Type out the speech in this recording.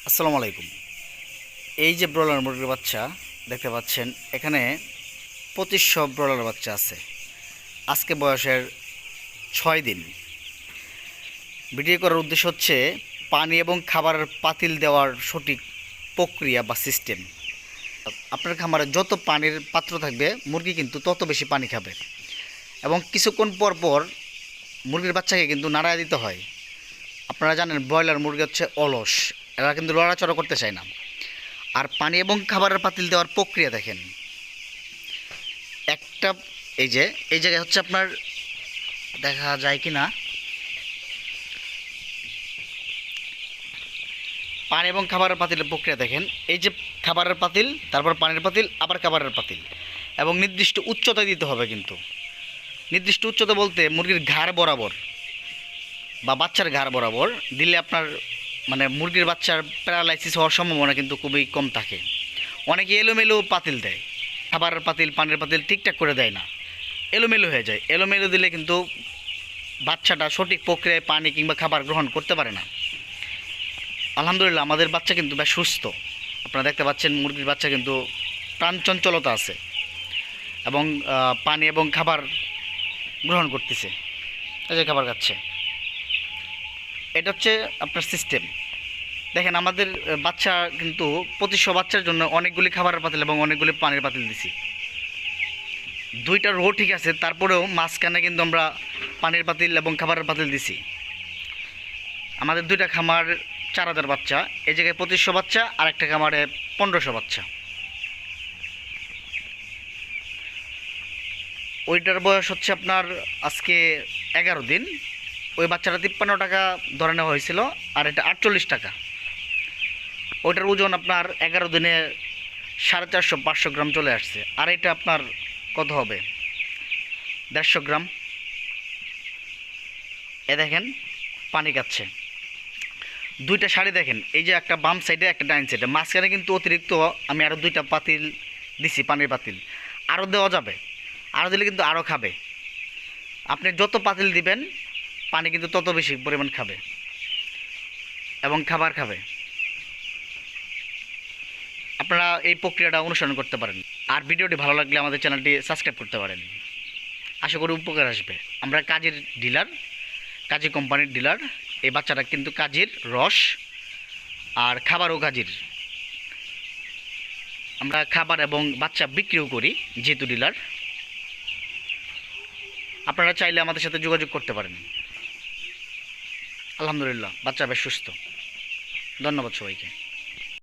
আসসালামু আলাইকুম। এই যে ব্রয়লার মুরগির বাচ্চা দেখতে পাচ্ছেন, এখানে 2500 ব্রয়লার বাচ্চা আছে। আজকে বয়সের 6 দিন। ভিডিও করার উদ্দেশ্য হচ্ছে পানি এবং খাবারের পাতিল দেওয়ার সঠিক প্রক্রিয়া বা সিস্টেম। আপনার খামারে যত পানির পাত্র থাকবে মুরগি কিন্তু তত বেশি পানি খাবে, এবং কিছুক্ষণ পর পর মুরগির বাচ্চাকে কিন্তু নাড়ায় দিতে হয়। আপনারা জানেন ব্রয়লার মুরগি হচ্ছে অলস, এরা কিন্তু লড়াচড়া করতে চায় না। আর পানি এবং খাবারের পাতিল দেওয়ার প্রক্রিয়া দেখেন, একটা এই জায়গায় হচ্ছে আপনার, দেখা যায় কি না, পানি এবং খাবারের পাতিলের প্রক্রিয়া দেখেন। এই যে খাবারের পাতিল, তারপর পানির পাতিল, আবার খাবারের পাতিল, এবং নির্দিষ্ট উচ্চতা দিতে হবে। কিন্তু নির্দিষ্ট উচ্চতা বলতে মুরগির ঘাড় বরাবর বা বাচ্চার ঘাড় বরাবর দিলে আপনার মানে মুরগির বাচ্চার প্যারালাইসিস হওয়ার সম্ভাবনা কিন্তু খুবই কম থাকে। অনেকে এলোমেলো পাতিল দেয়, খাবারের পাতিল পানির পাতিল ঠিকঠাক করে দেয় না, এলোমেলো হয়ে যায়। এলোমেলো দিলে কিন্তু বাচ্চাটা সঠিক প্রক্রিয়ায় পানি কিংবা খাবার গ্রহণ করতে পারে না। আলহামদুলিল্লাহ আমাদের বাচ্চা কিন্তু বেশ সুস্থ। আপনারা দেখতে পাচ্ছেন মুরগির বাচ্চা কিন্তু প্রাণচঞ্চলতা আছে, এবং পানি এবং খাবার গ্রহণ করতেছে। এই যে খাবার খাচ্ছে, এটা হচ্ছে আপনার সিস্টেম। দেখেন আমাদের বাচ্চা কিন্তু 2500 বাচ্চার জন্য অনেকগুলি খাবারের পাতিল এবং অনেকগুলি পানির পাতিল দিছি। দুইটা রো ঠিক আছে, তারপরেও মাঝখানে কিন্তু আমরা পানির পাতিল এবং খাবারের পাতিল দিছি। আমাদের দুইটা খামার 4000 বাচ্চা, এই জায়গায় 2500 বাচ্চা, আর একটা খামারে 1500 বাচ্চা। ওইটার বয়স হচ্ছে আপনার আজকে 11 দিন। ওই বাচ্চাটা 53 টাকা ধরে নেওয়া হয়েছিল, আর এটা 48 টাকা। ওইটার ওজন আপনার 11 দিনে 450-500 গ্রাম চলে আসছে। আর এটা আপনার কত হবে, 150 গ্রাম। এ দেখেন পানি খাচ্ছে। দুইটা শাড়ি দেখেন, এই যে একটা বাম সাইডে একটা ডাইন সাইডে, মাঝখানে কিন্তু অতিরিক্ত আমি আরও দুইটা পাতিল দিছি, পানির পাতিল। আরও দেওয়া যাবে, আরও দিলে কিন্তু আরও খাবে। আপনি যত পাতিল দিবেন পানি কিন্তু তত বেশি পরিমাণ খাবে এবং খাবার খাবে। আপনারা এই প্রক্রিয়াটা অনুসরণ করতে পারেন। আর ভিডিওটি ভালো লাগলে আমাদের চ্যানেলটি সাবস্ক্রাইব করতে পারেন। আশা করি উপকার আসবে। আমরা কাজের ডিলার, কাজী কোম্পানির ডিলার। এই বাচ্চাটা কিন্তু কাজীর রস আর খাবারও কাজীর। আমরা খাবার এবং বাচ্চা বিক্রিও করি যেহেতু ডিলার। আপনারা চাইলে আমাদের সাথে যোগাযোগ করতে পারেন। আলহামদুলিল্লাহ বাচ্চা বেশ সুস্থ। ধন্যবাদ সবাইকে।